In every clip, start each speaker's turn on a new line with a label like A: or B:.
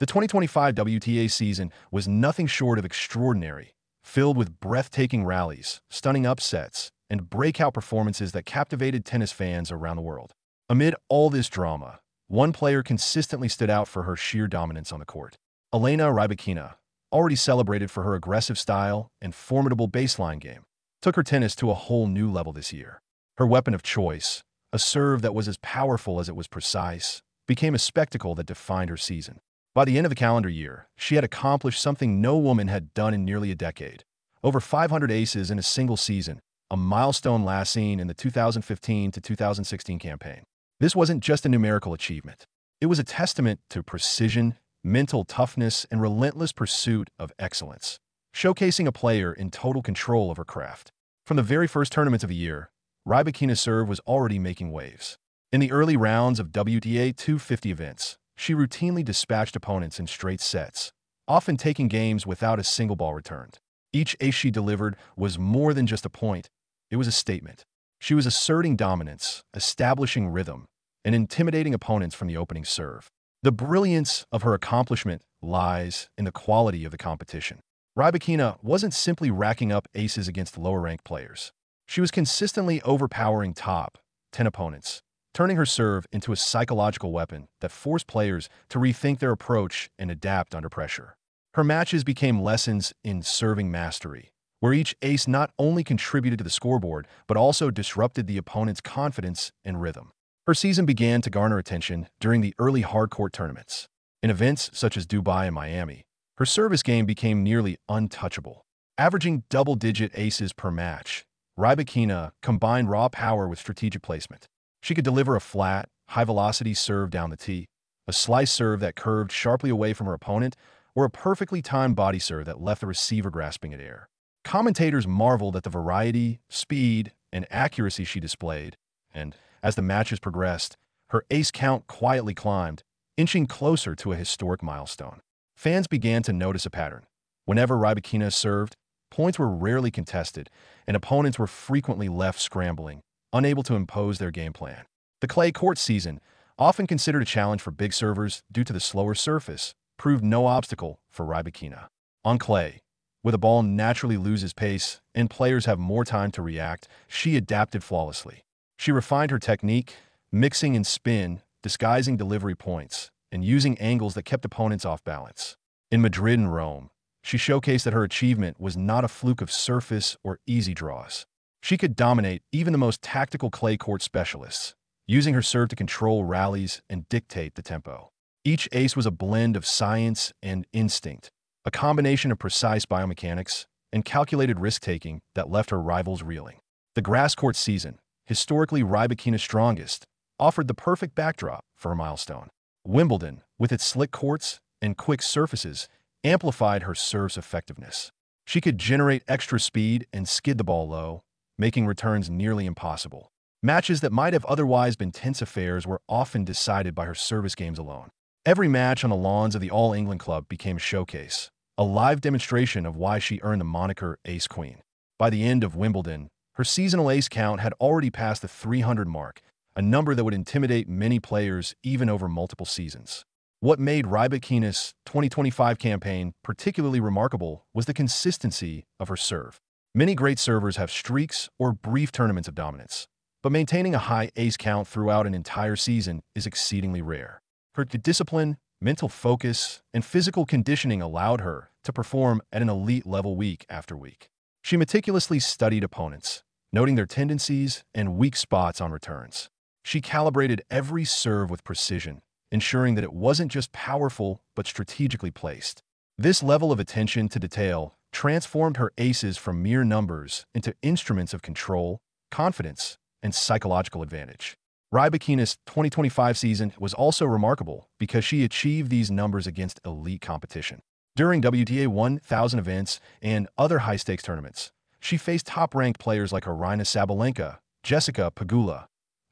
A: The 2025 WTA season was nothing short of extraordinary, filled with breathtaking rallies, stunning upsets, and breakout performances that captivated tennis fans around the world. Amid all this drama, one player consistently stood out for her sheer dominance on the court. Elena Rybakina, already celebrated for her aggressive style and formidable baseline game, took her tennis to a whole new level this year. Her weapon of choice, a serve that was as powerful as it was precise, became a spectacle that defined her season. By the end of the calendar year, she had accomplished something no woman had done in nearly a decade. Over 500 aces in a single season, a milestone last seen in the 2015 to 2016 campaign. This wasn't just a numerical achievement. It was a testament to precision, mental toughness, and relentless pursuit of excellence, showcasing a player in total control of her craft. From the very first tournaments of the year, Rybakina's serve was already making waves. In the early rounds of WTA 250 events, she routinely dispatched opponents in straight sets, often taking games without a single ball returned. Each ace she delivered was more than just a point, it was a statement. She was asserting dominance, establishing rhythm, and intimidating opponents from the opening serve. The brilliance of her accomplishment lies in the quality of the competition. Rybakina wasn't simply racking up aces against lower-ranked players. She was consistently overpowering top 10 opponents, turning her serve into a psychological weapon that forced players to rethink their approach and adapt under pressure. Her matches became lessons in serving mastery, where each ace not only contributed to the scoreboard, but also disrupted the opponent's confidence and rhythm. Her season began to garner attention during the early hard-court tournaments. In events such as Dubai and Miami, her service game became nearly untouchable. Averaging double-digit aces per match, Rybakina combined raw power with strategic placement. She could deliver a flat, high-velocity serve down the tee, a slice serve that curved sharply away from her opponent, or a perfectly timed body serve that left the receiver grasping at air. Commentators marveled at the variety, speed, and accuracy she displayed, and as the matches progressed, her ace count quietly climbed, inching closer to a historic milestone. Fans began to notice a pattern. Whenever Rybakina served, points were rarely contested, and opponents were frequently left scrambling, unable to impose their game plan. The clay court season, often considered a challenge for big servers due to the slower surface, proved no obstacle for Rybakina. On clay, where the ball naturally loses pace and players have more time to react, she adapted flawlessly. She refined her technique, mixing in spin, disguising delivery points, and using angles that kept opponents off balance. In Madrid and Rome, she showcased that her achievement was not a fluke of surface or easy draws. She could dominate even the most tactical clay court specialists, using her serve to control rallies and dictate the tempo. Each ace was a blend of science and instinct, a combination of precise biomechanics and calculated risk-taking that left her rivals reeling. The grass court season, historically Rybakina's strongest, offered the perfect backdrop for a milestone. Wimbledon, with its slick courts and quick surfaces, amplified her serve's effectiveness. She could generate extra speed and skid the ball low, making returns nearly impossible. Matches that might have otherwise been tense affairs were often decided by her service games alone. Every match on the lawns of the All England Club became a showcase, a live demonstration of why she earned the moniker Ace Queen. By the end of Wimbledon, her seasonal ace count had already passed the 300 mark, a number that would intimidate many players even over multiple seasons. What made Rybakina's 2025 campaign particularly remarkable was the consistency of her serve. Many great servers have streaks or brief tournaments of dominance, but maintaining a high ace count throughout an entire season is exceedingly rare. Her discipline, mental focus, and physical conditioning allowed her to perform at an elite level week after week. She meticulously studied opponents, noting their tendencies and weak spots on returns. She calibrated every serve with precision, ensuring that it wasn't just powerful but strategically placed. This level of attention to detail transformed her aces from mere numbers into instruments of control, confidence, and psychological advantage. Rybakina's 2025 season was also remarkable because she achieved these numbers against elite competition. During WTA 1000 events and other high-stakes tournaments, she faced top-ranked players like Aryna Sabalenka, Jessica Pegula,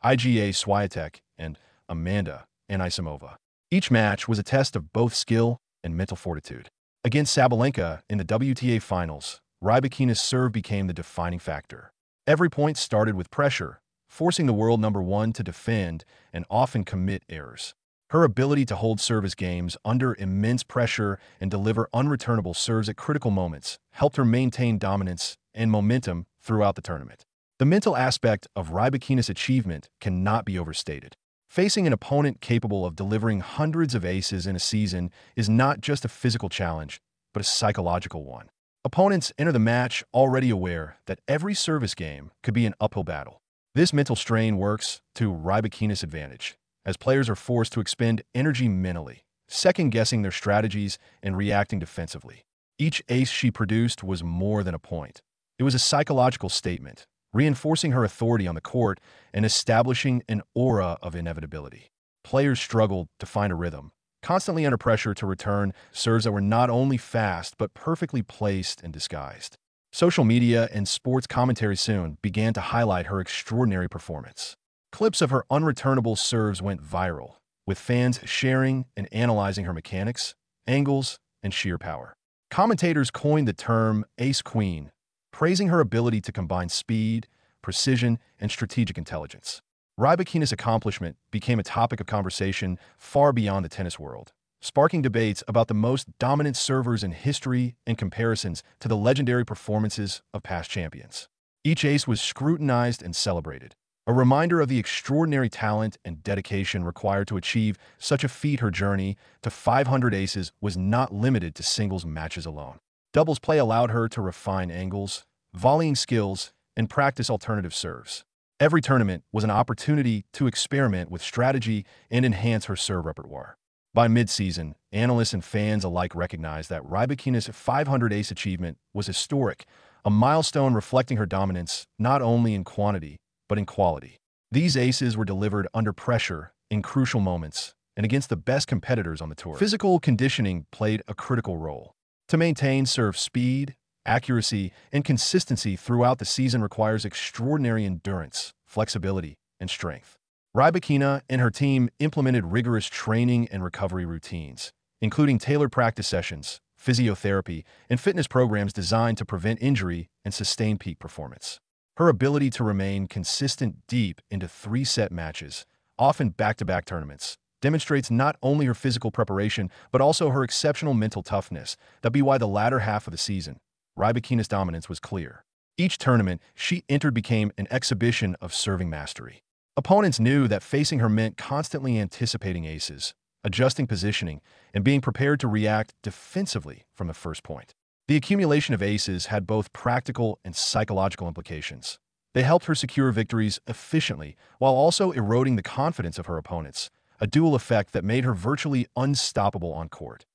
A: Iga Swiatek, and Amanda Anisimova. Each match was a test of both skill and mental fortitude. Against Sabalenka in the WTA finals, Rybakina's serve became the defining factor. Every point started with pressure, forcing the world number one to defend and often commit errors. Her ability to hold service games under immense pressure and deliver unreturnable serves at critical moments helped her maintain dominance and momentum throughout the tournament. The mental aspect of Rybakina's achievement cannot be overstated. Facing an opponent capable of delivering hundreds of aces in a season is not just a physical challenge, but a psychological one. Opponents enter the match already aware that every service game could be an uphill battle. This mental strain works to Rybakina's advantage, as players are forced to expend energy mentally, second-guessing their strategies and reacting defensively. Each ace she produced was more than a point. It was a psychological statement, reinforcing her authority on the court and establishing an aura of inevitability. Players struggled to find a rhythm, constantly under pressure to return serves that were not only fast but perfectly placed and disguised. Social media and sports commentary soon began to highlight her extraordinary performance. Clips of her unreturnable serves went viral, with fans sharing and analyzing her mechanics, angles, and sheer power. Commentators coined the term Ace Queen, praising her ability to combine speed, precision, and strategic intelligence. Rybakina's accomplishment became a topic of conversation far beyond the tennis world, sparking debates about the most dominant servers in history and comparisons to the legendary performances of past champions. Each ace was scrutinized and celebrated, a reminder of the extraordinary talent and dedication required to achieve such a feat. Her journey to 500 aces was not limited to singles matches alone. Doubles play allowed her to refine angles, volleying skills, and practice alternative serves. Every tournament was an opportunity to experiment with strategy and enhance her serve repertoire. By mid-season, analysts and fans alike recognized that Rybakina's 500 ace achievement was historic, a milestone reflecting her dominance not only in quantity, but in quality. These aces were delivered under pressure, in crucial moments, and against the best competitors on the tour. Physical conditioning played a critical role. To maintain serve speed, accuracy, and consistency throughout the season requires extraordinary endurance, flexibility, and strength. Rybakina and her team implemented rigorous training and recovery routines, including tailored practice sessions, physiotherapy, and fitness programs designed to prevent injury and sustain peak performance. Her ability to remain consistent deep into three-set matches, often back-to-back tournaments, demonstrates not only her physical preparation but also her exceptional mental toughness. That be why the latter half of the season, Rybakina's dominance was clear. Each tournament she entered became an exhibition of serving mastery. Opponents knew that facing her meant constantly anticipating aces, adjusting positioning, and being prepared to react defensively from the first point. The accumulation of aces had both practical and psychological implications. They helped her secure victories efficiently while also eroding the confidence of her opponents, a dual effect that made her virtually unstoppable on court.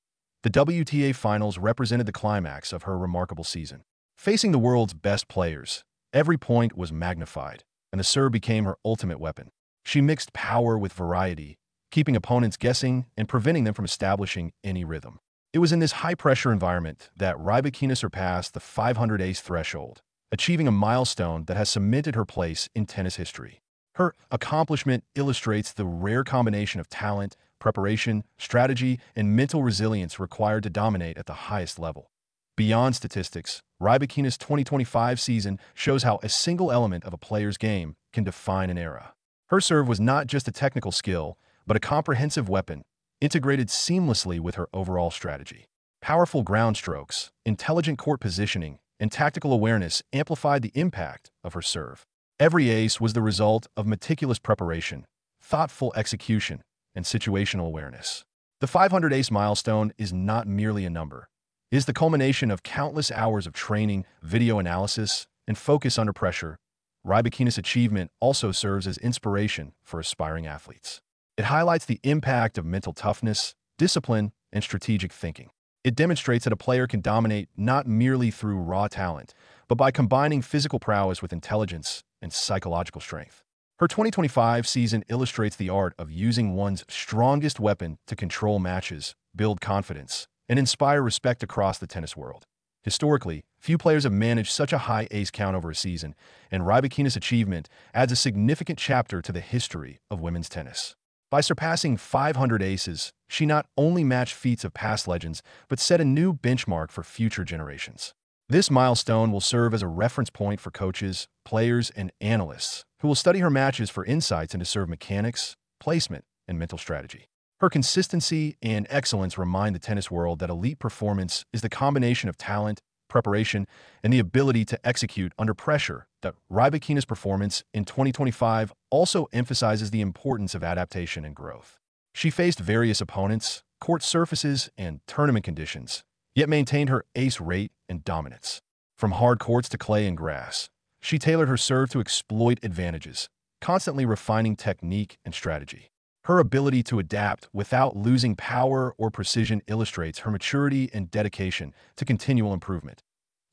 A: The WTA Finals represented the climax of her remarkable season. Facing the world's best players, every point was magnified, and the serve became her ultimate weapon. She mixed power with variety, keeping opponents guessing and preventing them from establishing any rhythm. It was in this high-pressure environment that Rybakina surpassed the 500 ace threshold, achieving a milestone that has cemented her place in tennis history. Her accomplishment illustrates the rare combination of talent, preparation, strategy, and mental resilience required to dominate at the highest level. Beyond statistics, Rybakina's 2025 season shows how a single element of a player's game can define an era. Her serve was not just a technical skill, but a comprehensive weapon, integrated seamlessly with her overall strategy. Powerful ground strokes, intelligent court positioning, and tactical awareness amplified the impact of her serve. Every ace was the result of meticulous preparation, thoughtful execution, and situational awareness. The 500 ace milestone is not merely a number. It is the culmination of countless hours of training, video analysis, and focus under pressure. Rybakina's achievement also serves as inspiration for aspiring athletes. It highlights the impact of mental toughness, discipline, and strategic thinking. It demonstrates that a player can dominate not merely through raw talent, but by combining physical prowess with intelligence and psychological strength. Her 2025 season illustrates the art of using one's strongest weapon to control matches, build confidence, and inspire respect across the tennis world. Historically, few players have managed such a high ace count over a season, and Rybakina's achievement adds a significant chapter to the history of women's tennis. By surpassing 500 aces, she not only matched feats of past legends, but set a new benchmark for future generations. This milestone will serve as a reference point for coaches, players, and analysts who will study her matches for insights into serve mechanics, placement, and mental strategy. Her consistency and excellence remind the tennis world that elite performance is the combination of talent, preparation, and the ability to execute under pressure. That Rybakina's performance in 2025 also emphasizes the importance of adaptation and growth. She faced various opponents, court surfaces, and tournament conditions, yet maintained her ace rate and dominance. From hard courts to clay and grass, she tailored her serve to exploit advantages, constantly refining technique and strategy. Her ability to adapt without losing power or precision illustrates her maturity and dedication to continual improvement.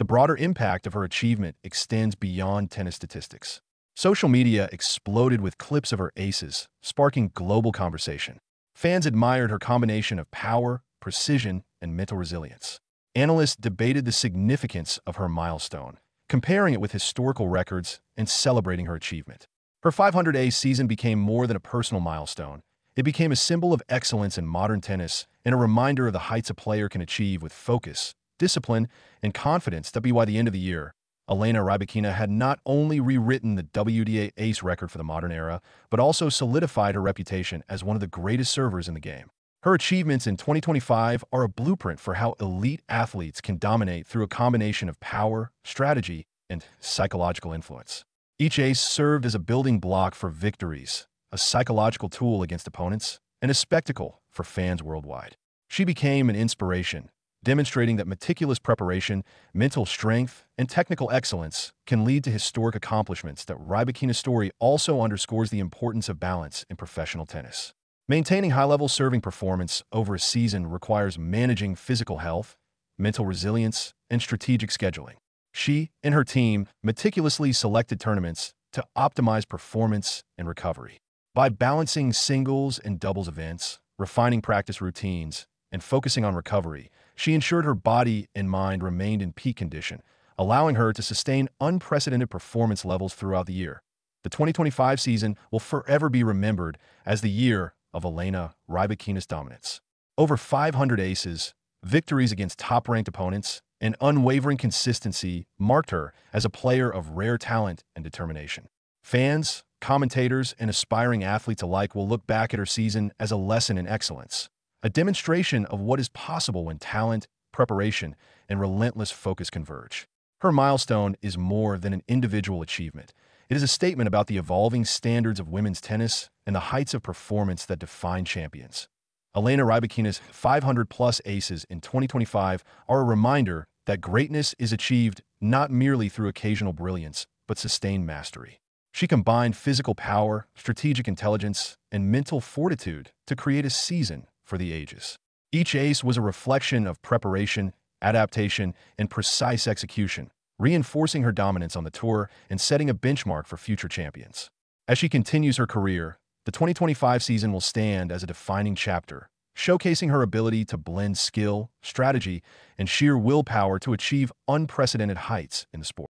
A: The broader impact of her achievement extends beyond tennis statistics. Social media exploded with clips of her aces, sparking global conversation. Fans admired her combination of power, precision, and mental resilience. Analysts debated the significance of her milestone, comparing it with historical records and celebrating her achievement. Her 500 season became more than a personal milestone. It became a symbol of excellence in modern tennis and a reminder of the heights a player can achieve with focus, discipline, and confidence. By the end of the year, Elena Rybakina had not only rewritten the WTA ace record for the modern era, but also solidified her reputation as one of the greatest servers in the game. Her achievements in 2025 are a blueprint for how elite athletes can dominate through a combination of power, strategy, and psychological influence. Each ace served as a building block for victories, a psychological tool against opponents, and a spectacle for fans worldwide. She became an inspiration, demonstrating that meticulous preparation, mental strength, and technical excellence can lead to historic accomplishments. That Rybakina's story also underscores the importance of balance in professional tennis. Maintaining high-level serving performance over a season requires managing physical health, mental resilience, and strategic scheduling. She and her team meticulously selected tournaments to optimize performance and recovery. By balancing singles and doubles events, refining practice routines, and focusing on recovery, she ensured her body and mind remained in peak condition, allowing her to sustain unprecedented performance levels throughout the year. The 2025 season will forever be remembered as the year of Elena Rybakina's dominance. Over 500 aces, victories against top-ranked opponents, and unwavering consistency marked her as a player of rare talent and determination. Fans, commentators, and aspiring athletes alike will look back at her season as a lesson in excellence, a demonstration of what is possible when talent, preparation, and relentless focus converge. Her milestone is more than an individual achievement. It is a statement about the evolving standards of women's tennis and the heights of performance that define champions. Elena Rybakina's 500-plus aces in 2025 are a reminder that greatness is achieved not merely through occasional brilliance, but sustained mastery. She combined physical power, strategic intelligence, and mental fortitude to create a season for the ages. Each ace was a reflection of preparation, adaptation, and precise execution, reinforcing her dominance on the tour and setting a benchmark for future champions. As she continues her career, the 2025 season will stand as a defining chapter, showcasing her ability to blend skill, strategy, and sheer willpower to achieve unprecedented heights in the sport.